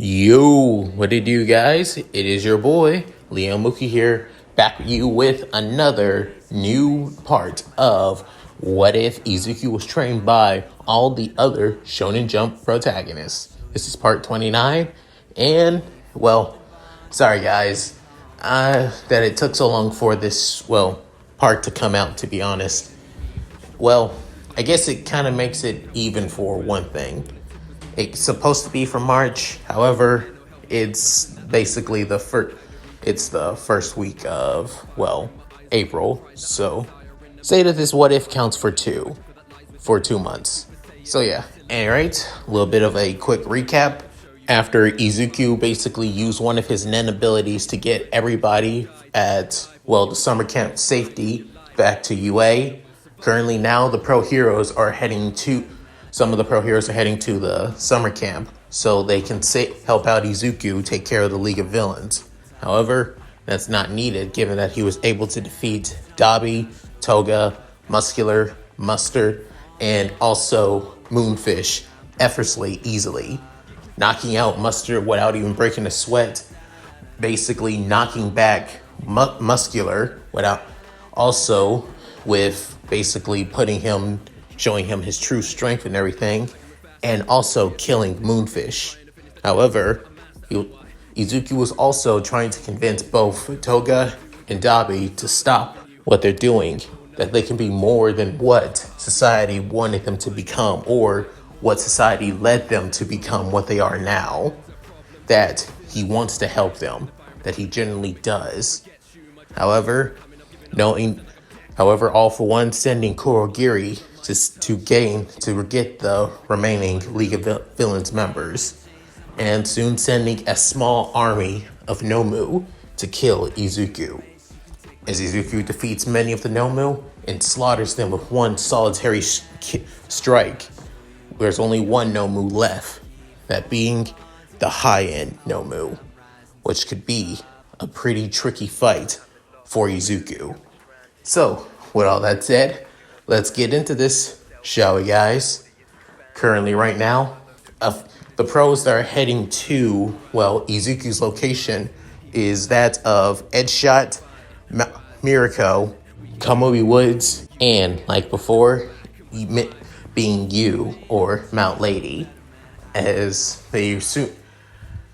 Yo, what it do, guys? It is your boy, Leo Mookie here, back with you with another new part of What If Izuku Was Trained by All the Other Shonen Jump Protagonists. This is part 29, and, well, sorry guys, that it took so long for this, part to come out, to be honest. Well, I guess it kind of makes it even for one thing. It's supposed to be for March. However, it's basically the first week of, April. So say that this what if counts for 2 months. So yeah, alright, a little bit of a quick recap. After Izuku basically used one of his Nen abilities to get everybody at, the summer camp safety back to UA, currently now some of the pro heroes are heading to the summer camp so they can help out Izuku take care of the League of Villains. However, that's not needed given that he was able to defeat Dabi, Toga, Muscular, Mustard, and also Moonfish effortlessly, easily. Knocking out Mustard without even breaking a sweat, basically knocking back Muscular without, also with basically showing him his true strength and everything, and also killing Moonfish. However, Izuku was also trying to convince both Toga and Dabi to stop what they're doing, that they can be more than what society wanted them to become, or what society led them to become what they are now, that he wants to help them, that he genuinely does. However, All For One sending Kurogiri to get the remaining League of Villains members, and soon sending a small army of Nomu to kill Izuku. As Izuku defeats many of the Nomu and slaughters them with one solitary strike, there's only one Nomu left, that being the Hi End Nomu, which could be a pretty tricky fight for Izuku. So, with all that said, let's get into this, shall we, guys? Currently, right now, the pros that are heading to, Izuku's location is that of Edshot, Mirako, Kamui Woods, and, like before, being you, or Mount Lady, as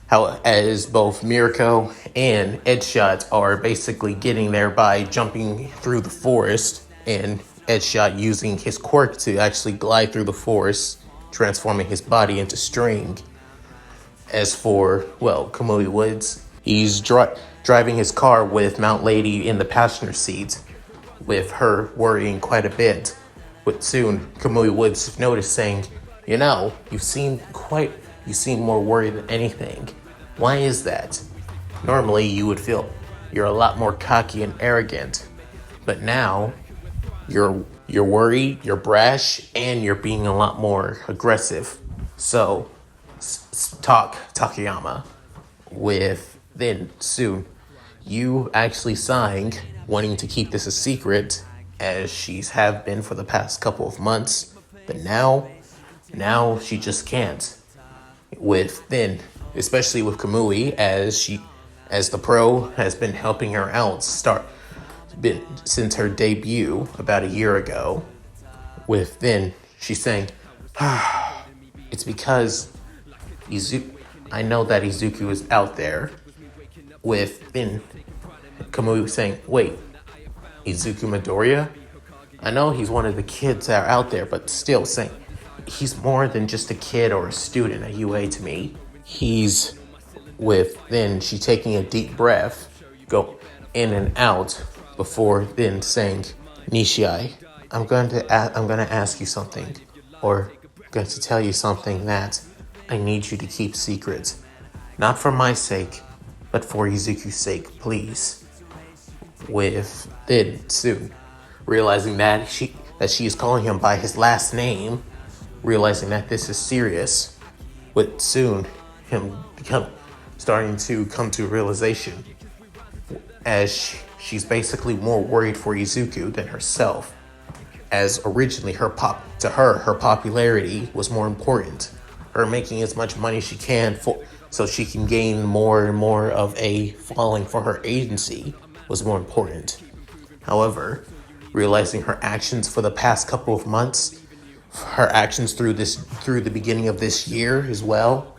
both Mirako and Edshot are basically getting there by jumping through the forest, and Edshot using his quirk to actually glide through the forest, transforming his body into string. As for, Kamui Woods, he's driving his car with Mount Lady in the passenger seat, with her worrying quite a bit. But soon, Kamui Woods noticed, saying, you seem more worried than anything. Why is that? Normally, you would feel you're a lot more cocky and arrogant, but now you're worried, you're brash, and you're being a lot more aggressive. So, talk Takayama. Then soon, you actually sighing, wanting to keep this a secret, as she's have been for the past couple of months, but now she just can't. Especially with Kamui, as the pro has been helping her out since her debut about a year ago. She's saying, it's because I know that Izuku is out there. Kamui saying, wait, Izuku Midoriya? I know he's one of the kids that are out there, but still saying, he's more than just a kid or a student at UA to me. She taking a deep breath, go in and out, before then saying, Nishii, I'm going to ask you something, or I'm going to tell you something that I need you to keep secret. Not for my sake, but for Izuku's sake, please. Soon, realizing that she is calling him by his last name, realizing that this is serious, with soon him starting to come to a realization, as she's basically more worried for Izuku than herself, as originally her popularity was more important. her making as much money she can so she can gain more and more of a following for her agency was more important. However, realizing her actions for the past couple of months, her actions through the beginning of this year as well,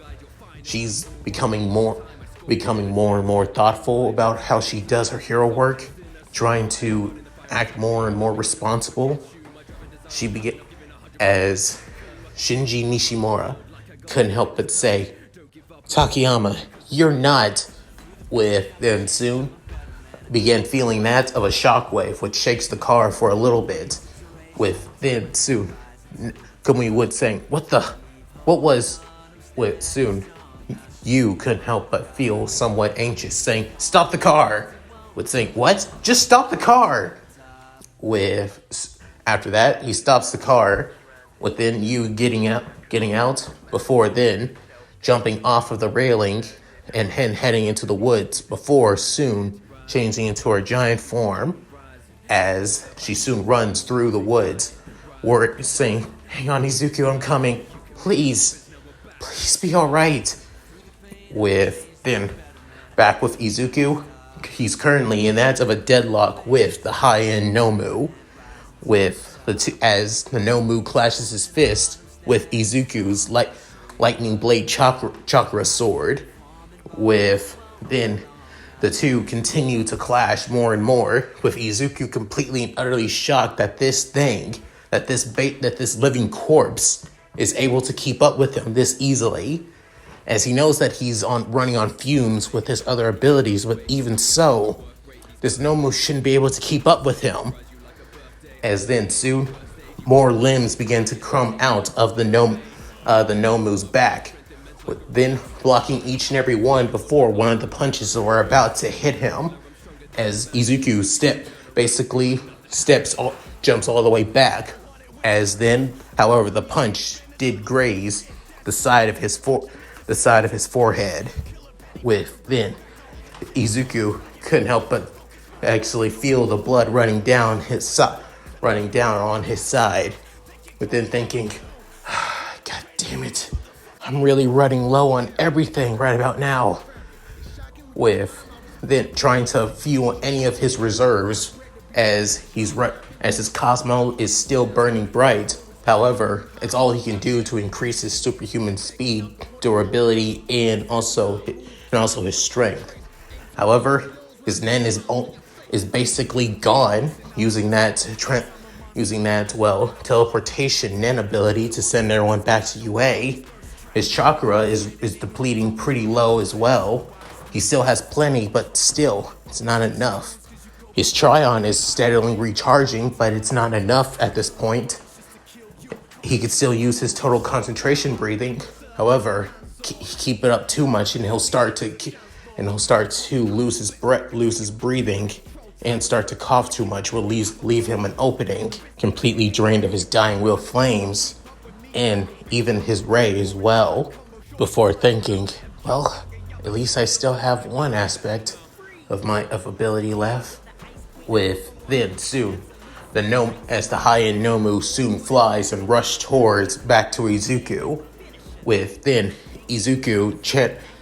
she's becoming more and more thoughtful about how she does her hero work, trying to act more and more responsible. She began as Shinji Nishimura couldn't help but say, "Takayama, you're not," with then soon began feeling that of a shockwave which shakes the car for a little bit, with then soon Kamui Wood saying, what was, with soon you couldn't help but feel somewhat anxious, saying, "Stop the car," with saying, "What? Just stop the car." With after that, he stops the car, with then you getting out before then jumping off of the railing and heading into the woods before soon changing into her giant form as she soon runs through the woods, saying, "Hang on, Izuku, I'm coming. Please be all right." With then back with Izuku, he's currently in that of a deadlock with the Hi End Nomu, with the two, as the Nomu clashes his fist with Izuku's lightning blade chakra sword. With then the two continue to clash more and more, with Izuku completely and utterly shocked that this living corpse is able to keep up with him this easily, as he knows that he's running on fumes with his other abilities, but even so, this Nomu shouldn't be able to keep up with him. As then soon, more limbs begin to come out of the Nomu's back, with then blocking each and every one before one of the punches were about to hit him, as Izuku jumps all the way back. As then, however, the punch did graze the side of his forehead. With then, Izuku couldn't help but actually feel the blood running down on his side. But then thinking, "God damn it, I'm really running low on everything right about now." With then trying to fuel any of his reserves as his Cosmo is still burning bright. However, it's all he can do to increase his superhuman speed, durability, and also his strength. However, his Nen is basically gone, using that teleportation Nen ability to send everyone back to UA. His chakra is depleting pretty low as well. He still has plenty, but still, it's not enough. His Tryon is steadily recharging, but it's not enough at this point. He could still use his total concentration breathing. However, keep it up too much, and he'll start to lose his breathing, and start to cough too much, will leave him an opening, completely drained of his dying will flames, and even his ray as well. Before thinking, well, at least I still have one aspect of ability left. With then soon, as the Hi End Nomu soon flies and rushes towards back to Izuku, with then Izuku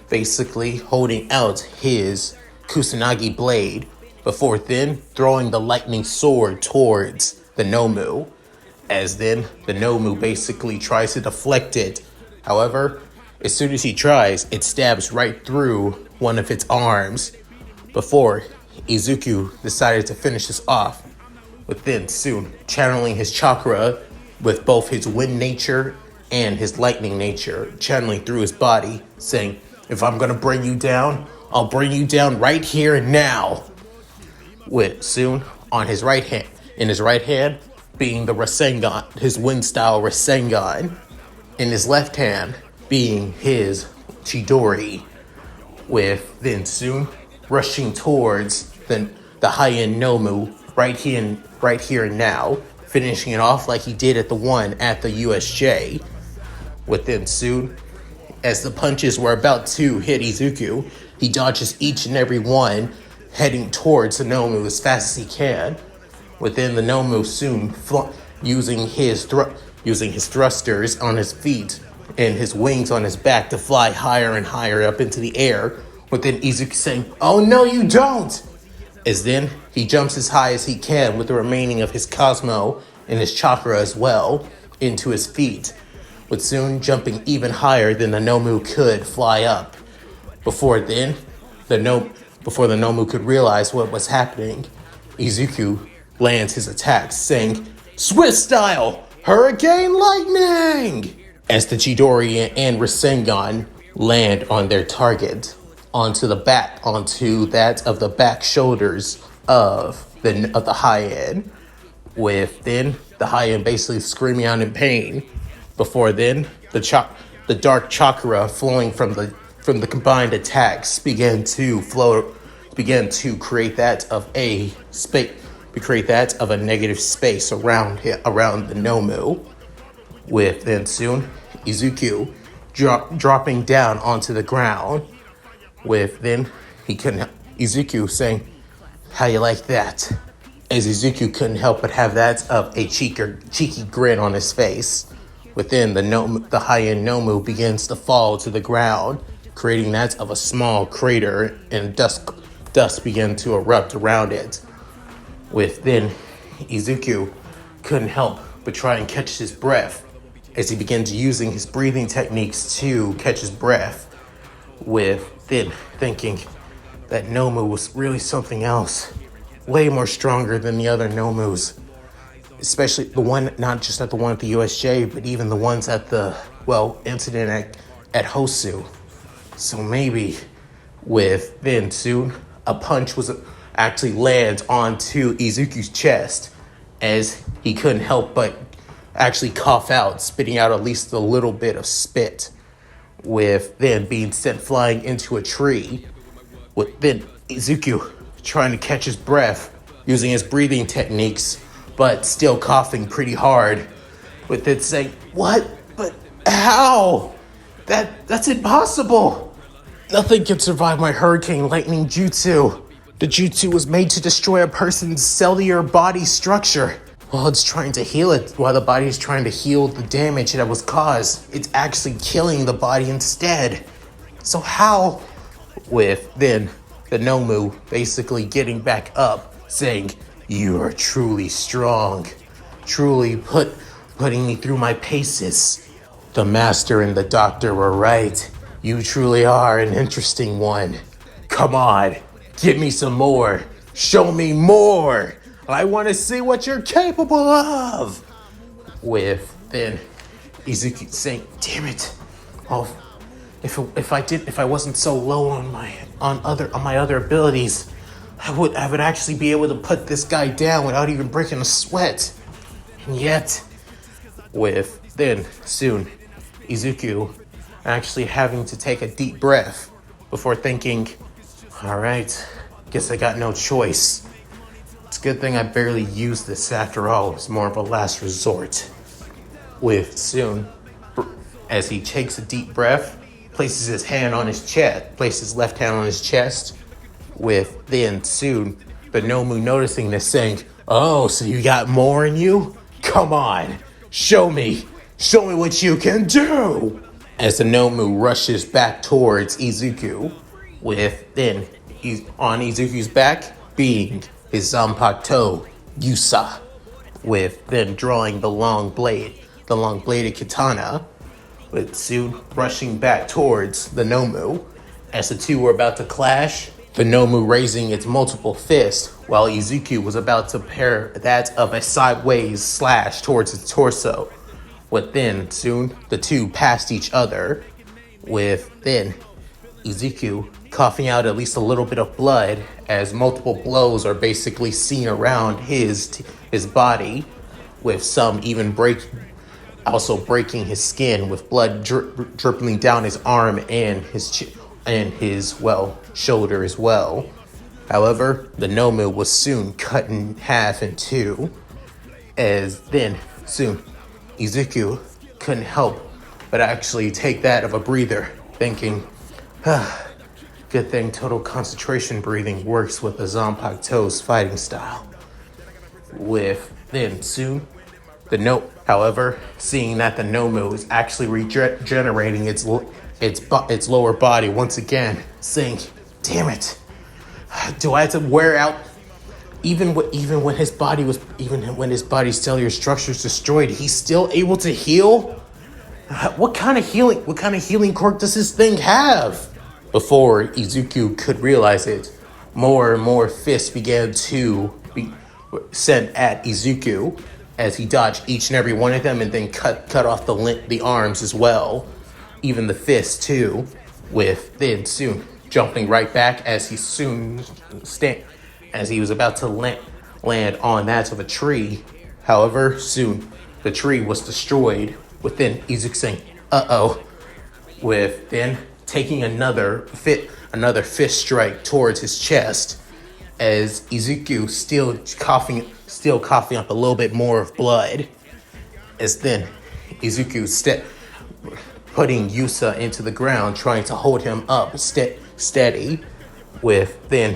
basically holding out his Kusanagi blade, before then throwing the lightning sword towards the Nomu, as then the Nomu basically tries to deflect it. However, as soon as he tries, it stabs right through one of its arms, before Izuku decided to finish this off, with then soon channeling his chakra with both his wind nature and his lightning nature, channeling through his body, saying, "If I'm gonna bring you down, I'll bring you down right here and now." With soon in his right hand being the Rasengan, his wind style Rasengan, in his left hand being his Chidori, with then soon rushing towards the Hi End Nomu right here and now, finishing it off like he did at the one at the USJ. With then soon, as the punches were about to hit Izuku, he dodges each and every one, heading towards the Nomu as fast as he can. Within the Nomu soon using his thrusters on his feet, and his wings on his back to fly higher and higher up into the air, with then Izuku saying, "Oh no, you don't!" As then he jumps as high as he can with the remaining of his Cosmo and his chakra as well into his feet, with soon jumping even higher than the Nomu could fly up. Before then, before the Nomu could realize what was happening, Izuku lands his attacks, saying, "Swift style! Hurricane Lightning!" As the Chidori and Rasengan land on their target, onto that of the back shoulders of the Hi End, with then the Hi End basically screaming out in pain. Before then, the dark chakra flowing from the combined attacks began to create that of a negative space around the Nomu, with then soon Izuku dropping down onto the ground, with then Izuku saying, "How you like that?" As Izuku couldn't help but have that of a cheeky grin on his face. Within the Hi End Nomu begins to fall to the ground, creating that of a small crater, and dust began to erupt around it. With then Izuku couldn't help but try and catch his breath as he began using his breathing techniques to catch his breath, with then thinking that Nomu was really something else, way more stronger than the other Nomus, especially the one, not just at the one at the USJ, but even the ones at the, incident at Hosu. So maybe with then soon, a punch was actually lands onto Izuku's chest, as he couldn't help but actually cough out, spitting out at least a little bit of spit, with then being sent flying into a tree, with then Izuku trying to catch his breath using his breathing techniques, but still coughing pretty hard, with it saying, "What? But how? That's impossible. Nothing can survive my Hurricane Lightning Jutsu. The jutsu was made to destroy a person's cellular body structure. While it's trying to heal it, while the body is trying to heal the damage that was caused, it's actually killing the body instead. So how?" With then the Nomu basically getting back up, saying, "You are truly strong, truly putting me through my paces. The master and the doctor were right. You truly are an interesting one. Come on, give me some more. Show me more. I want to see what you're capable of." With then Izuku saying, "Damn it! Oh, if I wasn't so low on my other abilities, I would actually be able to put this guy down without even breaking a sweat." And yet, with then soon Izuku actually having to take a deep breath before thinking, "All right, guess I got no choice. It's a good thing I barely used this after all. It's more of a last resort." With soon, as he takes a deep breath, places his left hand on his chest, with then soon the Nomu noticing this, saying, "Oh, so you got more in you? Come on, show me what you can do." As the Nomu rushes back towards Izuku, with then on Izuku's back being his Zanpakuto Yusa, with then drawing the long-bladed katana, with soon rushing back towards the Nomu. As the two were about to clash, the Nomu raising its multiple fists, while Izuku was about to pair that of a sideways slash towards its torso. With then soon the two passed each other, with then Izuku coughing out at least a little bit of blood, as multiple blows are basically seen around his body, with some even breaking his skin, with blood dripping down his arm and his shoulder as well. However, the Nomu was soon cut in half in two, as then soon Izuku couldn't help but actually take that of a breather, thinking, good thing total concentration breathing works with the Zanpakuto's fighting style. With then soon However, seeing that the Nomu is actually regenerating its lower body once again, saying, "Damn it! Do I have to wear out?" Even when his body's cellular structure is destroyed, he's still able to heal. What kind of healing quirk does this thing have? Before Izuku could realize it, more and more fists began to be sent at Izuku as he dodged each and every one of them and then cut off the arms as well, even the fists too, with then soon jumping right back as he was about to land on that of a tree. However, soon the tree was destroyed, with then Izuku saying, "Uh-oh," with then taking another fist strike towards his chest, as Izuku still coughing up a little bit more of blood, as then Izuku putting Yusa into the ground, trying to hold him up steady, with then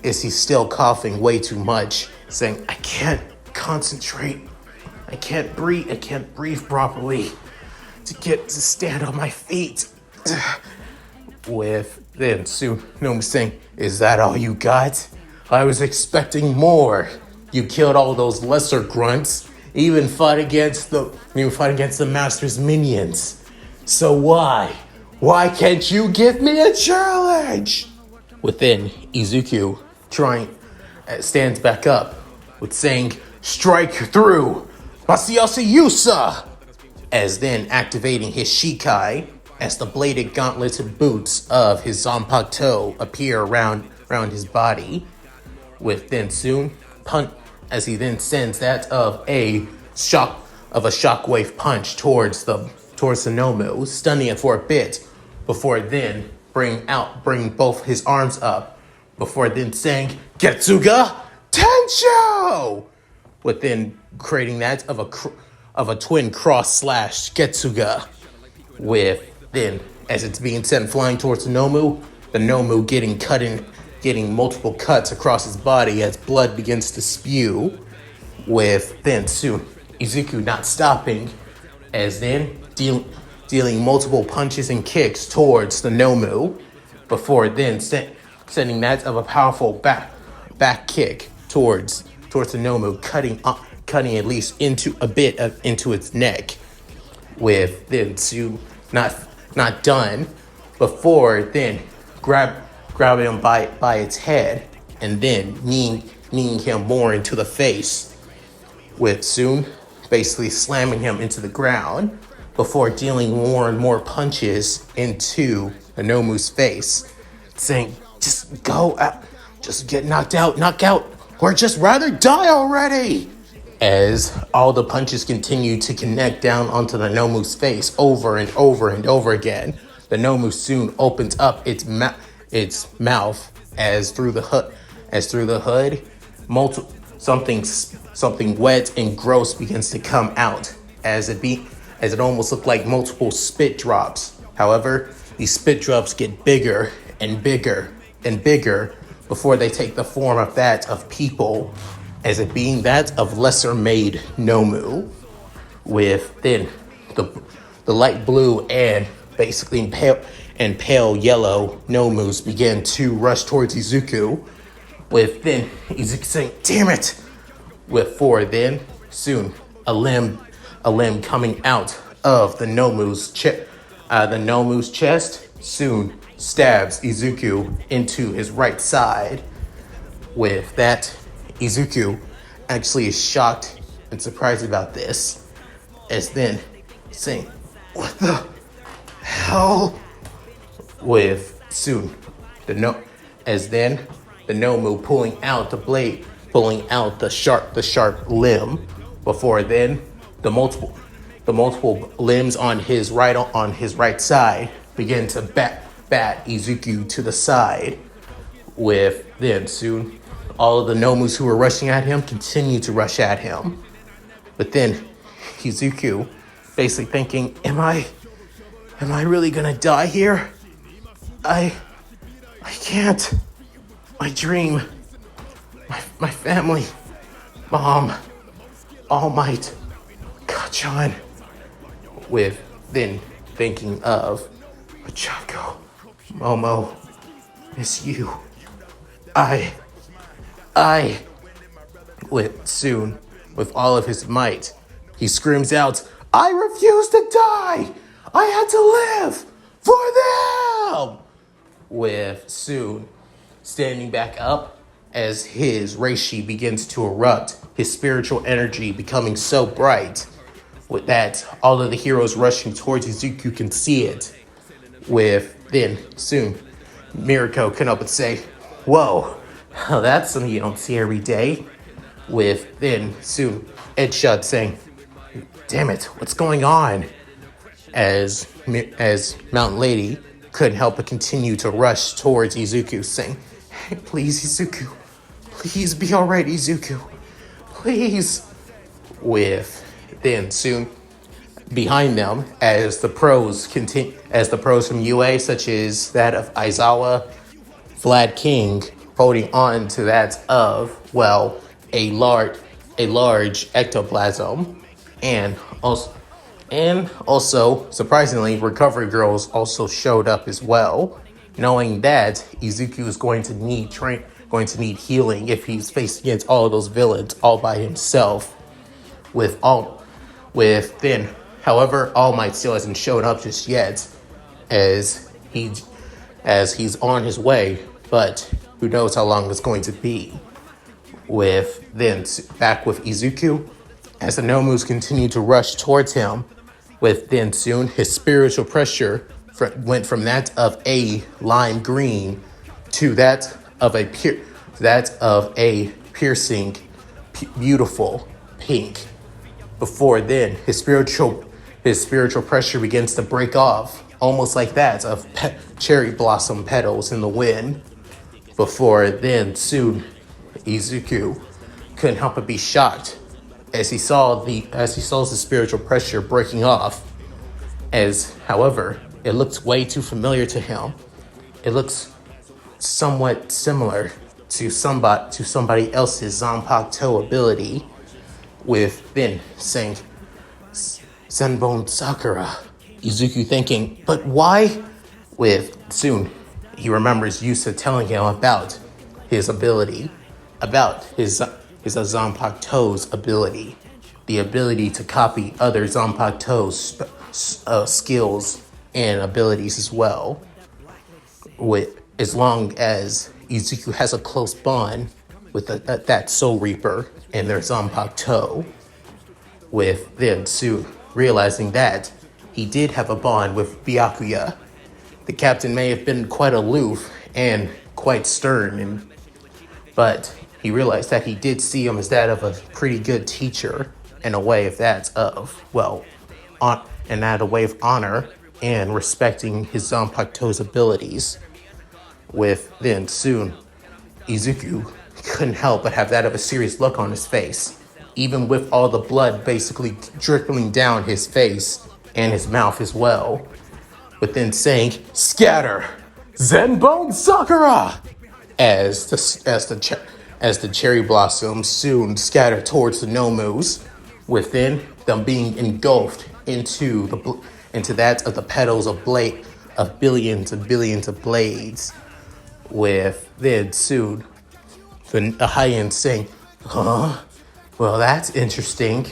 he's still coughing way too much, saying, "I can't concentrate, I can't breathe properly to stand on my feet." With then soon Nomu saying, "Is that all you got? I was expecting more. You killed all those lesser grunts, even fought against the master's minions. So why can't you give me a challenge?" Within Izuku stands back up with saying, "Strike through, Masayoshi Yusa!" As then activating his Shikai, as the bladed gauntleted boots of his Zanpakuto appear around his body, with then soon as he then sends that of a shockwave punch towards the Nomu, stunning it for a bit, before then bring both his arms up, before then saying, "Getsuga Tensho!" with then creating that of a twin cross slash Getsuga, with then as it's being sent flying towards the Nomu getting multiple cuts across his body as blood begins to spew, with then soon Izuku not stopping, as then dealing multiple punches and kicks towards the Nomu, before then sending that of a powerful back kick towards the Nomu, cutting at least into its neck, with then soon not done, before then grabbing him by its head and then kneeing him more into the face, with soon basically slamming him into the ground, before dealing more and more punches into the Nomu's face, saying, "Just go out, just get knocked out, or just rather die already." As all the punches continue to connect down onto the Nomu's face over and over and over again, the Nomu soon opens up its mouth as through the hood, something wet and gross begins to come out, as it almost looked like multiple spit drops. However, these spit drops get bigger and bigger and bigger before they take the form of that of people, as it being that of lesser made Nomu, with then the light blue and basically pale yellow Nomus begin to rush towards Izuku, with then Izuku saying, "Damn it!" For then soon a limb coming out of the Nomu's chest soon stabs Izuku into his right side. With that, Izuku actually is shocked and surprised about this, as then saying, "What the hell?" With soon the Nomu pulling out the blade, pulling out the sharp limb, before then the multiple limbs on his right side begin to bat Izuku to the side, with then soon all of the Nomus who were rushing at him continue to rush at him. But then Izuku basically thinking, am I really gonna die here? I can't. My dream, my family, mom, All Might, Kachan, with then thinking of Ochako, Momo, it's you. I, with soon, with all of his might, he screams out, I refuse to die! I had to live for them! With soon standing back up as his reishi begins to erupt, his spiritual energy becoming so bright with that all of the heroes rushing towards Izuku can see it. With then soon Mirako can up and say, whoa, that's something you don't see every day. With then soon Edshot saying, damn it, what's going on? As Mountain Lady couldn't help but continue to rush towards Izuku, saying, hey, please, Izuku. Please be alright, Izuku. Please. With then soon behind them, as the pros from UA, such as that of Aizawa, Vlad King, holding on to that of, well, a large ectoplasm, and also, surprisingly, Recovery Girls also showed up as well, knowing that Izuku is going to need healing if he's faced against all of those villains all by himself. However, All Might still hasn't shown up just yet, as he's on his way, but who knows how long it's going to be. Back with Izuku, as the Nomus continue to rush towards him, with then soon his spiritual pressure went from that of a lime green to that of a piercing, beautiful pink. Before then, his spiritual pressure begins to break off, almost like that of cherry blossom petals in the wind. Before then, soon Izuku couldn't help but be shocked as he saw the spiritual pressure breaking off. However, it looks way too familiar to him. It looks somewhat similar to somebody else's Zanpakuto ability, with then saying, Senbon Sakura. Izuku thinking, but why? With soon, he remembers Yusa telling him about his ability, about his Zanpakuto's ability, the ability to copy other Zanpakuto's skills and abilities as well. As long as Izuku has a close bond with that Soul Reaper and their Zanpakuto, with then soon realizing that he did have a bond with Byakuya. The captain may have been quite aloof and quite stern, but he realized that he did see him as that of a pretty good teacher in a way of honor and respecting his Zanpakuto's abilities. With then soon, Izuku couldn't help but have that of a serious look on his face, even with all the blood basically trickling down his face and his mouth as well. But then saying, scatter, Zenbone Sakura! As the cherry blossoms soon scatter towards the Nomus, within them being engulfed into that of the petals of billions and billions of blades. With then soon the Hi End saying, huh? Well, that's interesting.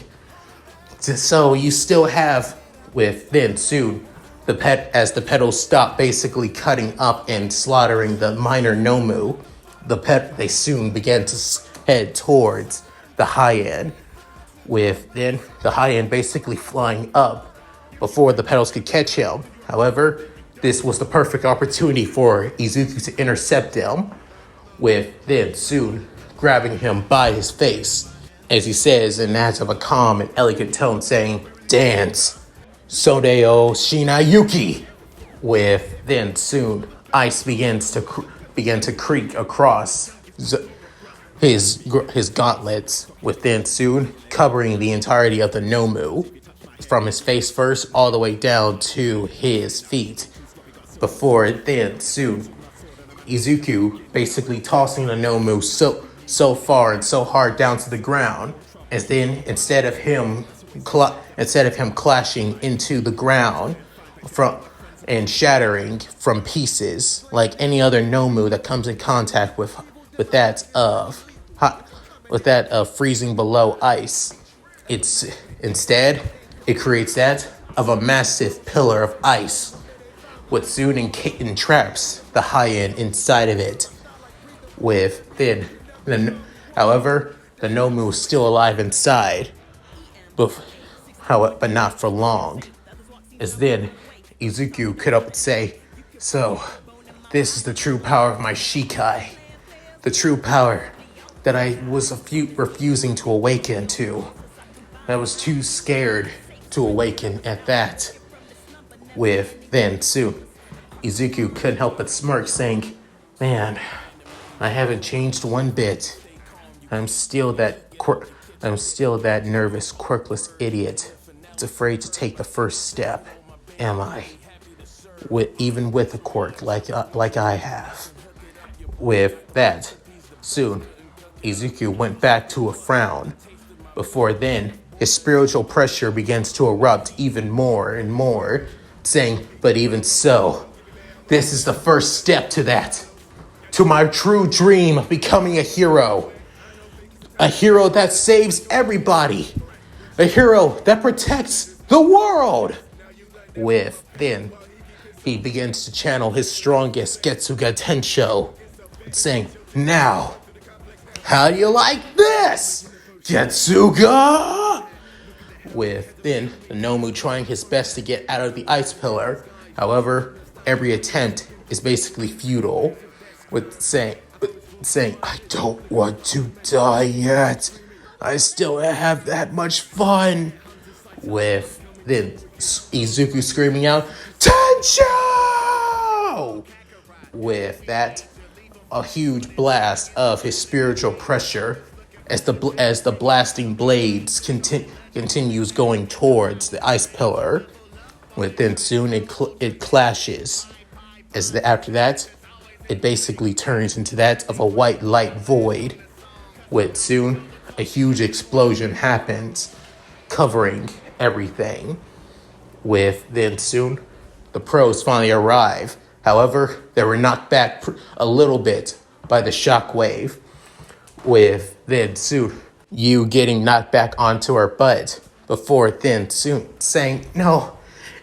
So you still have, with then soon, as the petals stop basically cutting up and slaughtering the minor Nomu, they soon began to head towards the Hi End, with then the Hi End basically flying up before the petals could catch him. However, this was the perfect opportunity for Izuku to intercept him, with then soon grabbing him by his face, as he says in that of a calm and elegant tone, saying, dance, Sodeo Shinayuki. With then soon ice began to creak across his gauntlets, with then soon covering the entirety of the Nomu, from his face first all the way down to his feet. Before then soon, Izuku basically tossing the Nomu so far and so hard down to the ground, As then instead of him clashing into the ground from and shattering from pieces like any other Nomu that comes in contact with that of hot with that of freezing below ice. It's instead it creates that of a massive pillar of ice, which soon entraps the Hi End inside of it. However, the Nomu is still alive inside, but not for long. As then, Izuku could up and say, "So, this is the true power of my Shikai, the true power that I was refusing to awaken to. I was too scared to awaken at that." Soon, Izuku couldn't help but smirk, saying, "Man, I haven't changed one bit. I'm still that nervous, quirkless idiot that's afraid to take the first step, am I? Even with a quirk like I have." With that, soon, Izuku went back to a frown. Before then, his spiritual pressure begins to erupt even more and more, saying, "But even so, this is the first step to that. To my true dream of becoming a hero. A hero that saves everybody. A hero that protects the world." Then, he begins to channel his strongest Getsuga Tensho, saying, "Now, how do you like this, Getsuga?" Then the Nomu trying his best to get out of the ice pillar. However, every attempt is basically futile, saying, "I don't want to die yet. I still have that much fun." Then Izuku screaming out, "Tensho!" With that, a huge blast of his spiritual pressure as the blasting blades continues going towards the ice pillar. Then soon it clashes. After that, it basically turns into that of a white light void. Soon a huge explosion happens, covering everything. Then soon the pros finally arrive. However, they were knocked back a little bit by the shockwave. Then soon you getting knocked back onto her butt. Before then soon saying, "No,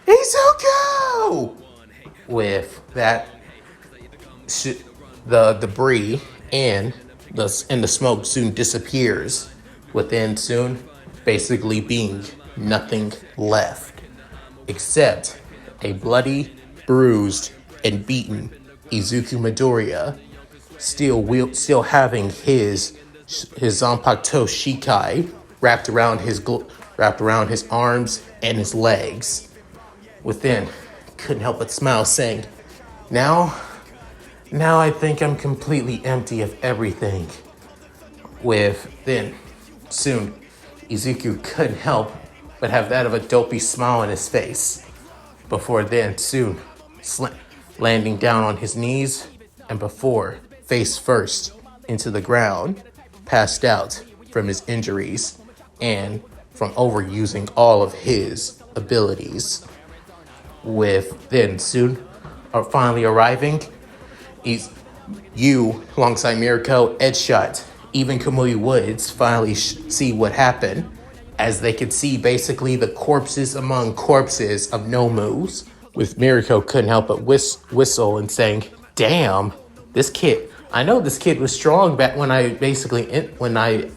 Izuku!" With that, the debris and the smoke soon disappears. Within soon, basically being nothing left except a bloody, bruised, and beaten Izuku Midoriya, still having his Zanpakuto Shikai wrapped around his arms and his legs. Within, couldn't help but smile, saying, Now I think I'm completely empty of everything." Then, soon, Izuku couldn't help but have that of a dopey smile on his face. Before then, soon, landing down on his knees, and before, face first, into the ground, passed out from his injuries and from overusing all of his abilities. Then soon, finally arriving, alongside Mirko, Edshot, even Kamui Woods finally see what happened, as they could see basically the corpses among corpses of Nomus. Mirko couldn't help but whistle and saying, "Damn, this kid. I know this kid was strong back when I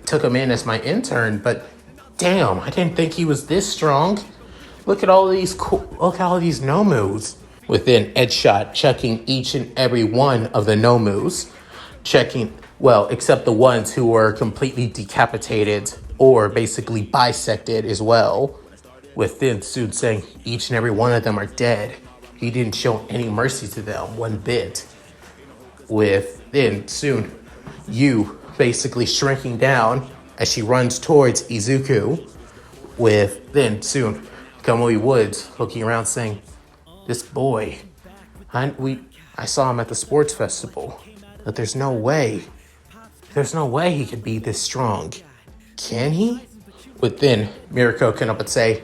took him in as my intern, but damn, I didn't think he was this strong. Look at all these Nomus." Within Edshot checking each and every one of the Nomus, except the ones who were completely decapitated or basically bisected as well. Within soon saying each and every one of them are dead. He didn't show any mercy to them one bit. Within soon, you basically shrinking down as she runs towards Izuku. Then soon, Kamui Woods looking around saying, "This boy, I saw him at the sports festival, but there's no way he could be this strong. Can he?" Within, Mirko couldn't help but say,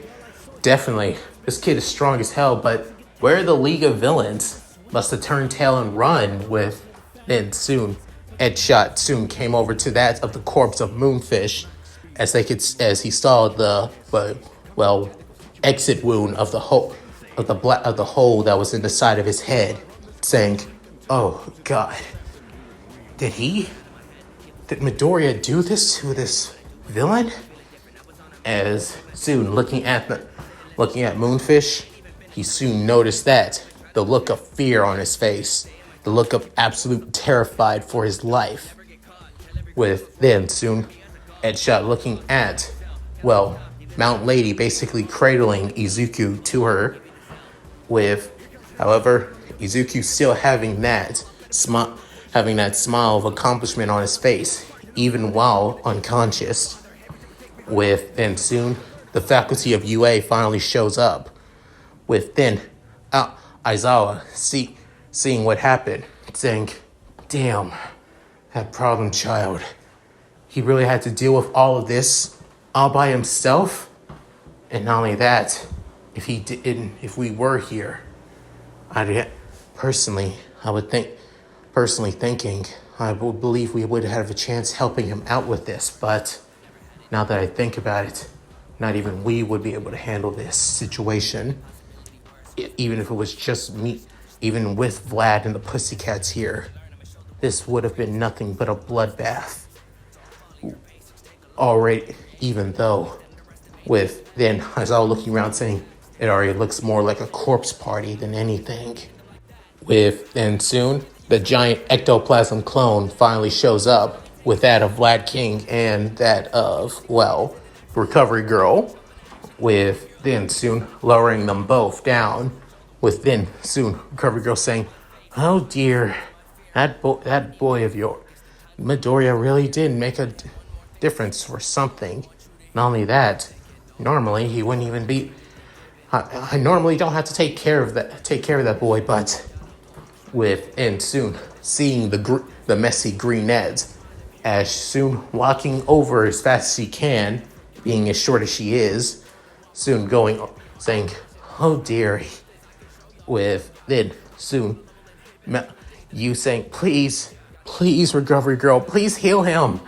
definitely, this kid is strong as hell, but where are the League of Villains? Must have turned tail and run with. Then soon, Edshot soon came over to that of the corpse of Moonfish, as he saw the exit wound of the hole that was in the side of his head, saying, "Oh God, did Midoriya do this to this villain?" As soon looking at Moonfish, he soon noticed that the look of fear on his face, the look of absolute terrified for his life. With then soon, Edshot looking at, Mount Lady basically cradling Izuku to her. However, Izuku still having that smile of accomplishment on his face, even while unconscious. Then soon, the faculty of UA finally shows up. Then Aizawa seeing what happened, saying, "Damn, that problem child. He really had to deal with all of this all by himself? And not only that, if we were here, I would believe we would have a chance helping him out with this. But now that I think about it, not even we would be able to handle this situation. Even if it was just me, even with Vlad and the Pussycats here, this would have been nothing but a bloodbath. Already, even though, then I was all looking around saying, it already looks more like a corpse party than anything." Then soon, the giant ectoplasm clone finally shows up with that of Vlad King and that of, Recovery Girl. Then soon lowering them both down. Then soon Recovery Girl saying, "Oh dear, that boy of yours, Midoriya really did make a difference for something. Not only that, normally he wouldn't even be. I normally don't have to take care of that boy, but." And soon seeing the messy greenette, as soon walking over as fast as she can, being as short as she is, soon saying, "Oh dear." Then soon you saying, please, Recovery Girl, please heal him.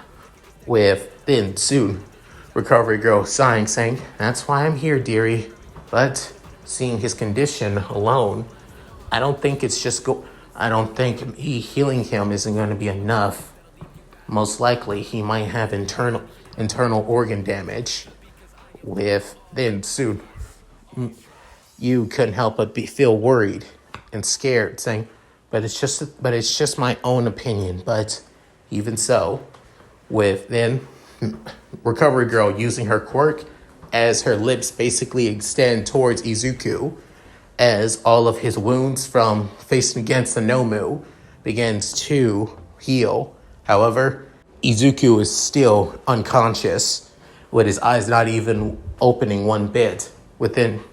Then soon Recovery Girl sighing, saying, "That's why I'm here, dearie." But seeing his condition alone, I don't think healing him isn't going to be enough. Most likely, he might have internal organ damage. Then soon, you couldn't help but feel worried and scared, saying, but it's just my own opinion. But even so, then Recovery Girl using her quirk as her lips basically extend towards Izuku, as all of his wounds from facing against the Nomu begins to heal. However, Izuku is still unconscious, with his eyes not even opening one bit. Then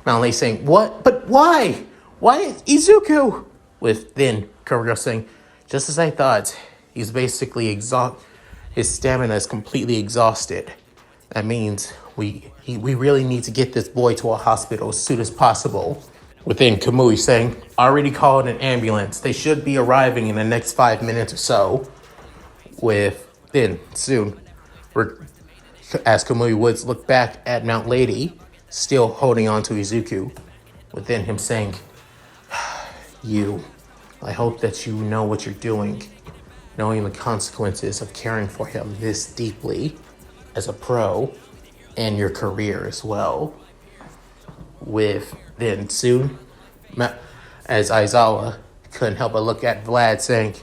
Mount Lady saying, "What? But why? Why Izuku?" Then Recovery Girl saying, "Just as I thought, he's basically his stamina is completely exhausted. That means we really need to get this boy to a hospital as soon as possible." Then Kamui saying, "Already called an ambulance. They should be arriving in the next 5 minutes or so." Then soon, as Kamui Woods looked back at Mount Lady, still holding on to Izuku, within him saying, I hope that you know what you're doing, knowing the consequences of caring for him this deeply as a pro, and your career as well." Then soon, as Aizawa couldn't help but look at Vlad, saying,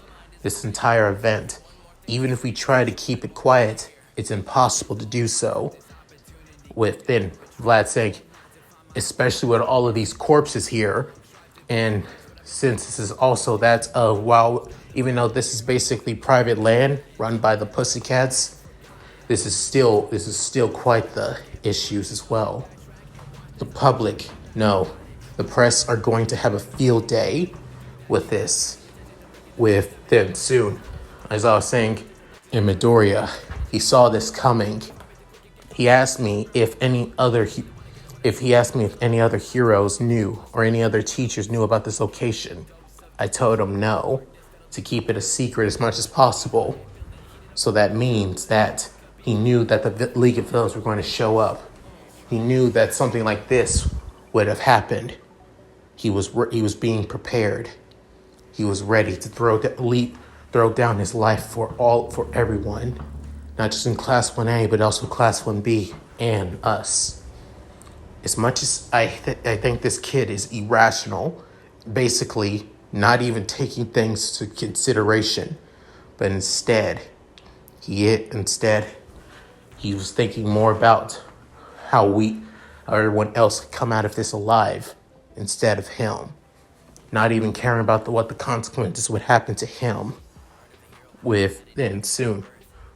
"This entire event, even if we try to keep it quiet, it's impossible to do so." Then Vlad saying, "Especially with all of these corpses here, and since this is also that of, even though this is basically private land run by the Pussycats, this is still quite the issues as well. The public, no, the press are going to have a field day with this." Then soon, as I was saying, in Midoriya, he saw this coming, He asked me if he asked me if any other heroes knew or any other teachers knew about this location. I told him no, to keep it a secret as much as possible. So that means that he knew that the League of Villains were going to show up. He knew that something like this would have happened. He was being prepared. He was ready to throw down his life for everyone, not just in Class 1A, but also Class 1B and us. As much as I think this kid is irrational, basically not even taking things to consideration, but instead he was thinking more about how everyone else could come out of this alive instead of him. Not even caring about what the consequences would happen to him. Then soon,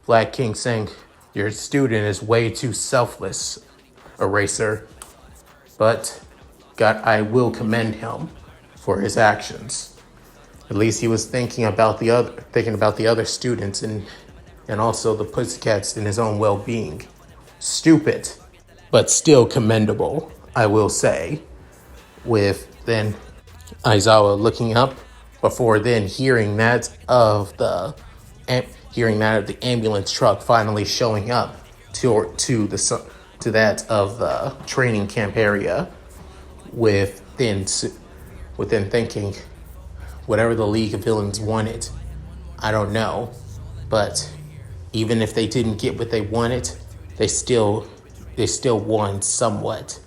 Black King saying, "Your student is way too selfless, Eraser." But I will commend him for his actions. At least he was thinking about the other students and also the Pussycats in his own well-being. Stupid, but still commendable, I will say. With then Aizawa looking up before then hearing that of the ambulance truck finally showing up to that of the training camp area, within thinking, whatever the League of Villains wanted, I don't know, but even if they didn't get what they wanted, they still won somewhat,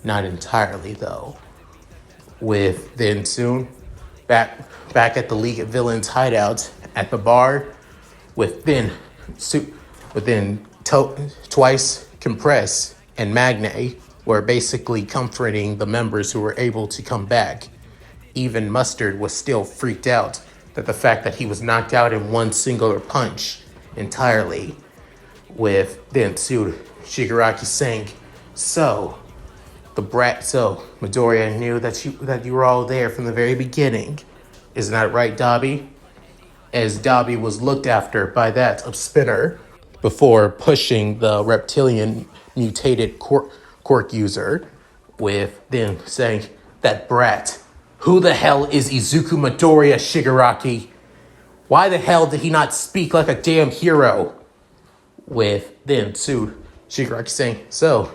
not entirely though. Then soon, back at the League of Villains hideout at the bar, Twice, Compress, and Magne were basically comforting the members who were able to come back. Even Mustard was still freaked out that the fact that he was knocked out in one singular punch entirely. Then soon, Shigaraki saying, So Midoriya knew that you were all there from the very beginning. Isn't that right, Dabi? As Dabi was looked after by that of Spinner before pushing the reptilian mutated quirk user, then saying, "That brat. Who the hell is Izuku Midoriya, Shigaraki? Why the hell did he not speak like a damn hero?" Then soon, Shigaraki saying, "So,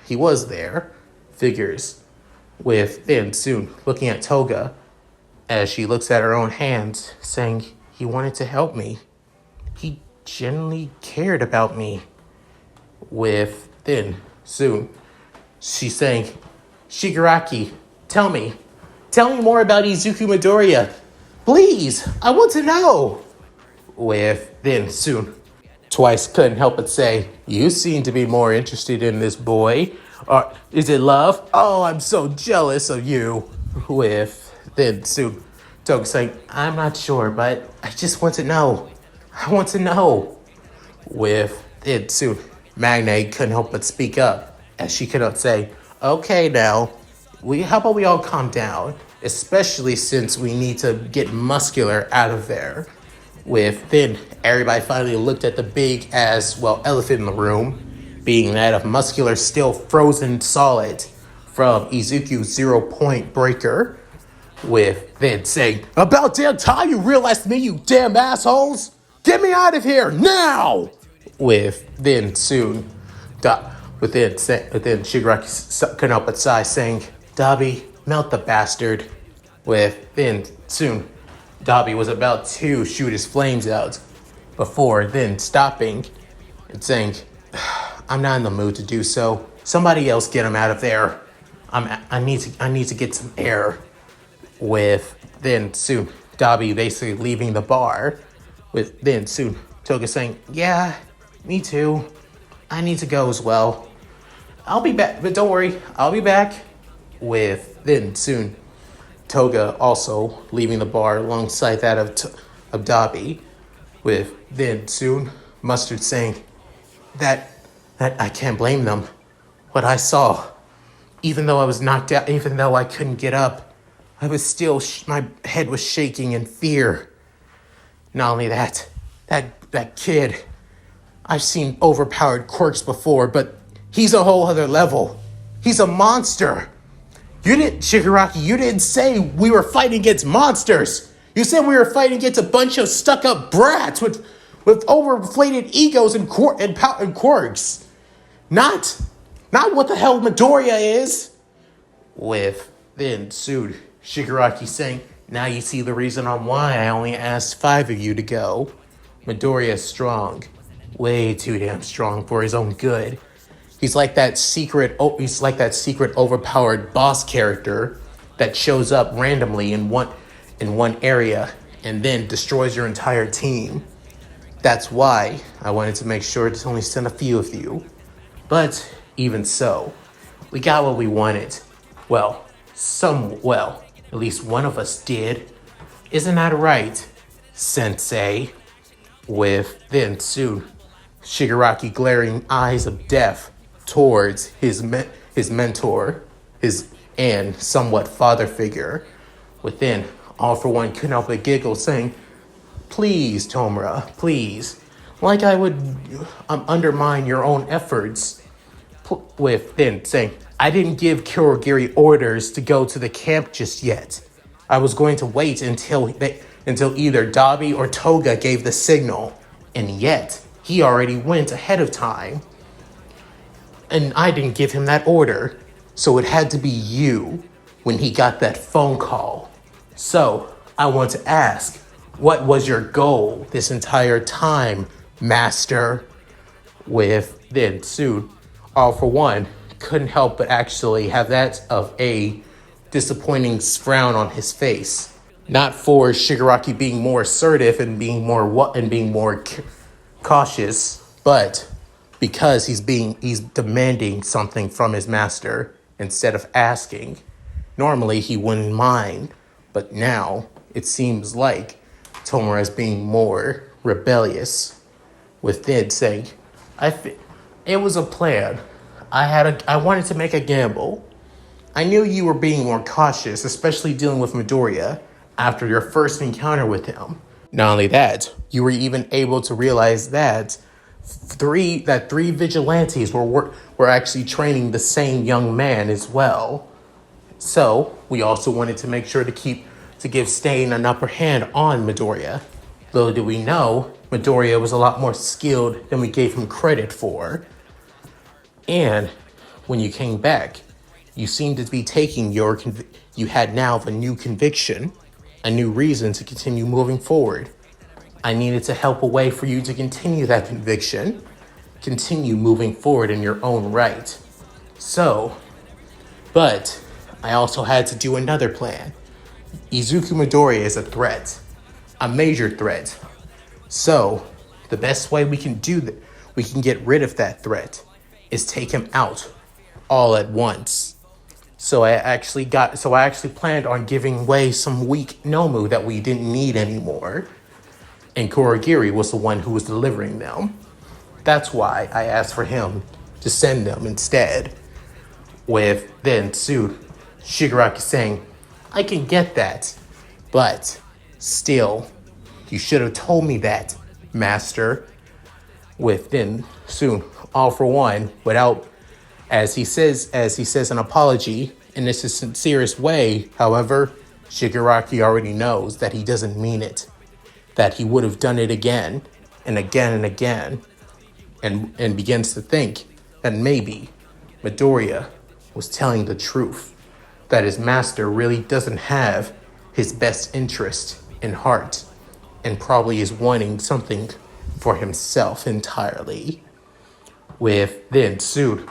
he was there." Figures. Then soon, looking at Toga as she looks at her own hands, saying, "He wanted to help me. He genuinely cared about me." Then soon, she's saying, "Shigaraki, tell me more about Izuku Midoriya. Please, I want to know." Then soon, Twice couldn't help but say, "You seem to be more interested in this boy. Is it love? Oh, I'm so jealous of you." Then soon, Toga saying, "I'm not sure, but I just want to know. I want to know." Then soon, Magne couldn't help but speak up, as she could not say, "Okay now, how about we all calm down, especially since we need to get Muscular out of there." Then everybody finally looked at the big elephant in the room, being that of Muscular still frozen solid from Izuku's 0-point breaker. Then saying, "About damn time you realized me, you damn assholes! Get me out of here now!" Then soon, Shigaraki couldn't help but sigh, saying, "Dabi, melt the bastard." Then soon, Dabi was about to shoot his flames out, before then stopping and saying, "I'm not in the mood to do so. Somebody else get him out of there. I need to get some air." Then soon, Dabi basically leaving the bar. Then soon, Toga saying, "Yeah, me too. I need to go as well. I'll be back, but don't worry, I'll be back." Then soon, Toga also leaving the bar alongside that of Dabi. Then soon, Mustard saying, that I can't blame them. What I saw, even though I was knocked out, even though I couldn't get up, I was still, my head was shaking in fear. Not only that kid, I've seen overpowered quirks before, but he's a whole other level. He's a monster. Shigaraki, you didn't say we were fighting against monsters. You said we were fighting against a bunch of stuck-up brats with overinflated egos and quirks. Not what the hell Midoriya is. With then sued Shigaraki saying, now you see the reason on why I only asked 5 of you to go. Midoriya is strong. Way too damn strong for his own good. He's like that secret overpowered boss character that shows up randomly in one area and then destroys your entire team. That's why I wanted to make sure to only send a few of you. But even so, we got what we wanted. Well, at least one of us did. Isn't that right, Sensei? With then soon Shigaraki glaring eyes of death towards his mentor, and somewhat father figure. Within, All For One couldn't help but giggle, saying, please, Tomura, please. Like I would undermine your own efforts. With then saying, I didn't give Kurogiri orders to go to the camp just yet. I was going to wait until either Dabi or Toga gave the signal. And yet, he already went ahead of time. And I didn't give him that order. So it had to be you when he got that phone call. So, I want to ask, what was your goal this entire time, Master? With then soon, All For One couldn't help but actually have that of a disappointing frown on his face. Not for Shigaraki being more assertive and being more cautious, but because he's demanding something from his master instead of asking. Normally he wouldn't mind, but now it seems like Tomura is being more rebellious. With Nid saying, it was a plan. I wanted to make a gamble. I knew you were being more cautious, especially dealing with Midoriya after your first encounter with him. Not only that, you were even able to realize that three vigilantes were actually training the same young man as well. So we also wanted to make sure to give Stain an upper hand on Midoriya. Little did we know, Midoriya was a lot more skilled than we gave him credit for. And when you came back, you seemed to be taking you had now a new conviction, a new reason to continue moving forward. I needed to help a way for you to continue that conviction, continue moving forward in your own right. So, but I also had to do another plan. Izuku Midoriya is a threat, a major threat. So, the best way we can get rid of that threat is take him out all at once. So I actually planned on giving away some weak Nomu that we didn't need anymore. And Kurogiri was the one who was delivering them. That's why I asked for him to send them instead. With then soon Shigaraki saying, I can get that, but still, you should have told me that, Master. With then soon All For One, without, as he says an apology in a sincerest way. However, Shigaraki already knows that he doesn't mean it, that he would have done it again and again and again, and begins to think that maybe Midoriya was telling the truth, that his master really doesn't have his best interest in heart and probably is wanting something for himself entirely. With then soon,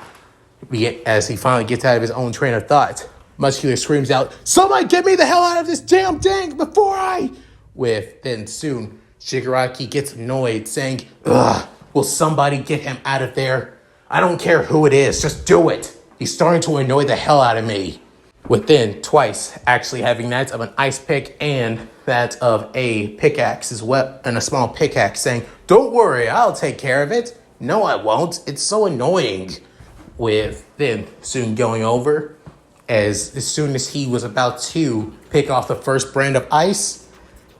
as he finally gets out of his own train of thought, Muscular screams out, somebody get me the hell out of this damn thing before I... With then soon, Shigaraki gets annoyed, saying, ugh, will somebody get him out of there? I don't care who it is, just do it. He's starting to annoy the hell out of me. Within twice, actually having that of an ice pick and that of a pickaxe as well, and a small pickaxe, saying, don't worry, I'll take care of it. No, I won't. It's so annoying. With then soon going over, as soon as he was about to pick off the first brand of ice,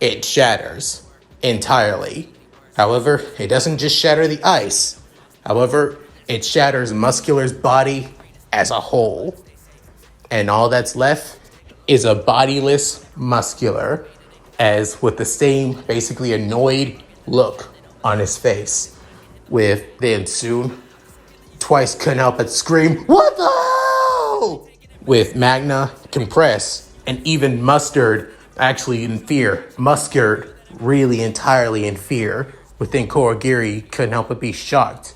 it shatters entirely. However, it doesn't just shatter the ice. However, it shatters Muscular's body as a whole. And all that's left is a bodiless Muscular, as with the same basically annoyed look on his face. With then soon, Twice couldn't help but scream, "What the hell?" With Magna compressed and even Mustard actually in fear. Mustard really entirely in fear. Within Korogiri couldn't help but be shocked.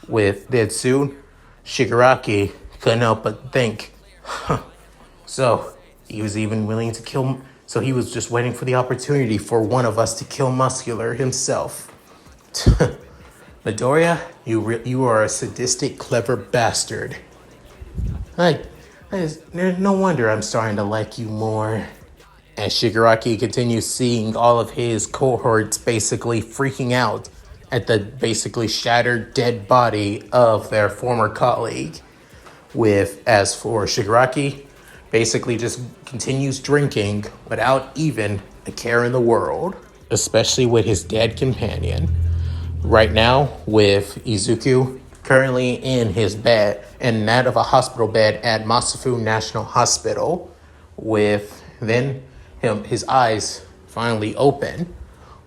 With then soon, Shigaraki couldn't help but think, so he was even willing to kill. So he was just waiting for the opportunity for one of us to kill Muscular himself. Midoriya, you are a sadistic, clever bastard. There's no wonder I'm starting to like you more. As Shigaraki continues seeing all of his cohorts basically freaking out at the basically shattered dead body of their former colleague. As for Shigaraki, basically just continues drinking without even a care in the world, especially with his dead companion. Right now, with Izuku currently in his bed, and that of a hospital bed at Masafu National Hospital, with then his eyes finally open,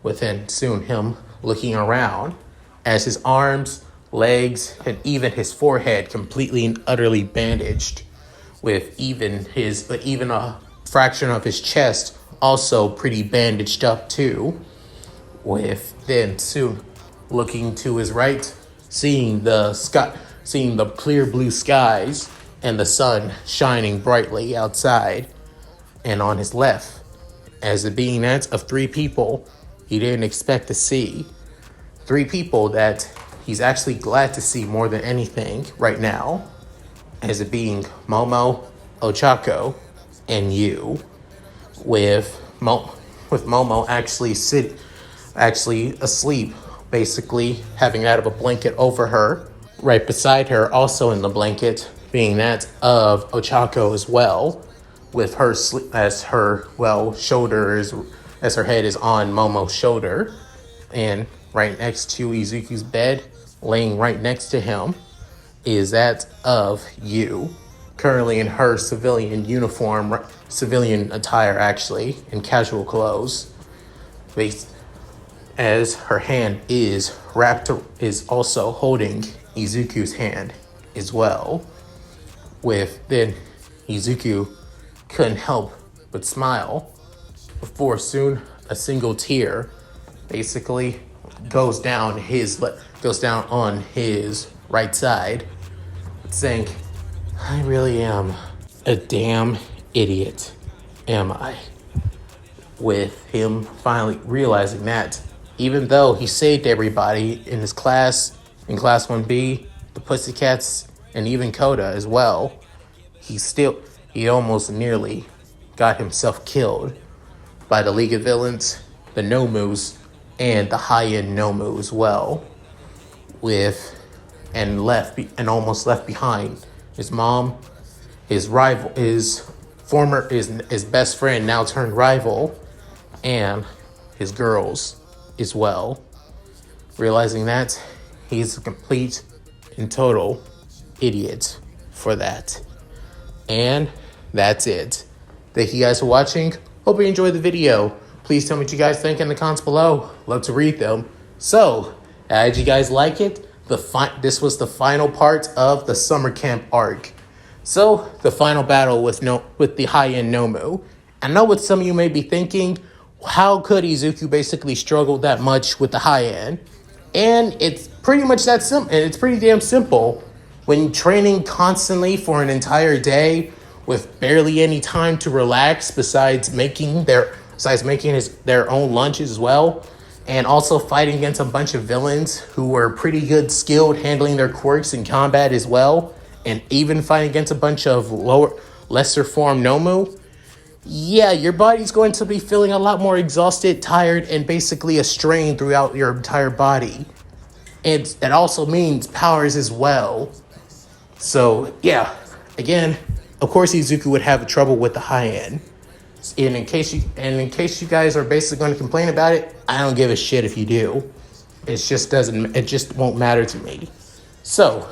within soon him looking around as his arms, legs, and even his forehead completely and utterly bandaged, with even a fraction of his chest also pretty bandaged up too, with then soon looking to his right, seeing the clear blue skies and the sun shining brightly outside, and on his left, as the being that of three people he didn't expect to see. Three people that he's actually glad to see more than anything right now, as it being Momo, Ochako, and you, with Momo actually asleep, basically having that of a blanket over her. Right beside her, also in the blanket, being that of Ochako as well, with her as her head is on Momo's shoulder, and right next to Izuku's bed, laying right next to him, is that of you, currently in her civilian attire actually, in casual clothes, as her hand is also holding Izuku's hand as well. With then Izuku couldn't help but smile before soon a single tear basically goes down on his right side, saying, "I really am a damn idiot, am I?" With him finally realizing that even though he saved everybody in his class, in Class 1B, the Pussycats, and even Koda as well, he almost nearly got himself killed by the League of Villains, the Nomus, and the Hi End Nomu as well, and almost left behind his mom, his rival, his best friend, now turned rival, and his girls as well. Realizing that he's a complete and total idiot for that. And that's it. Thank you guys for watching. Hope you enjoyed the video. Please tell me what you guys think in the comments below. Love to read them. So, did you guys like it? This was the final part of the summer camp arc. So, the final battle with the Hi End Nomu. I know what some of you may be thinking. How could Izuku basically struggle that much with the Hi End? And it's pretty much that simple. And it's pretty damn simple. When training constantly for an entire day with barely any time to relax, besides making their own lunches as well, and also fighting against a bunch of villains who were pretty good skilled handling their quirks in combat as well, and even fighting against a bunch of lesser form Nomu, yeah, your body's going to be feeling a lot more exhausted, tired, and basically a strain throughout your entire body. And that also means powers as well. So, yeah, again, of course Izuku would have trouble with the Hi End. And in case you guys are basically going to complain about it, I don't give a shit if you do. It just won't matter to me. So,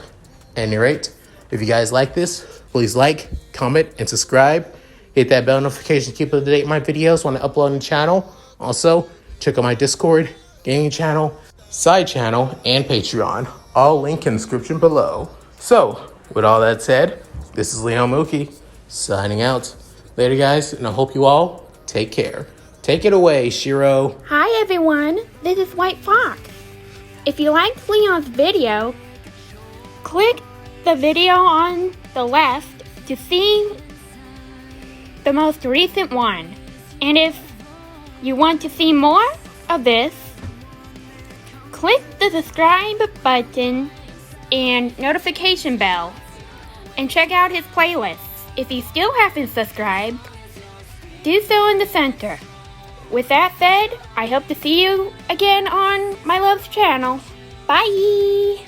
at any rate, if you guys like this, please like, comment, and subscribe. Hit that bell notification to keep up to date with my videos when I upload on the channel. Also, check out my Discord, gaming channel, side channel, and Patreon. All linked in the description below. So, with all that said, this is Leon Mookie, signing out. Later, guys, and I hope you all take care. Take it away, Shiro. Hi everyone, this is White Fox. If you liked Leon's video, click the video on the left to see the most recent one. And if you want to see more of this, click the subscribe button and notification bell and check out his playlists. If you still haven't subscribed, do so in the center. With that said, I hope to see you again on my love's channel. Bye!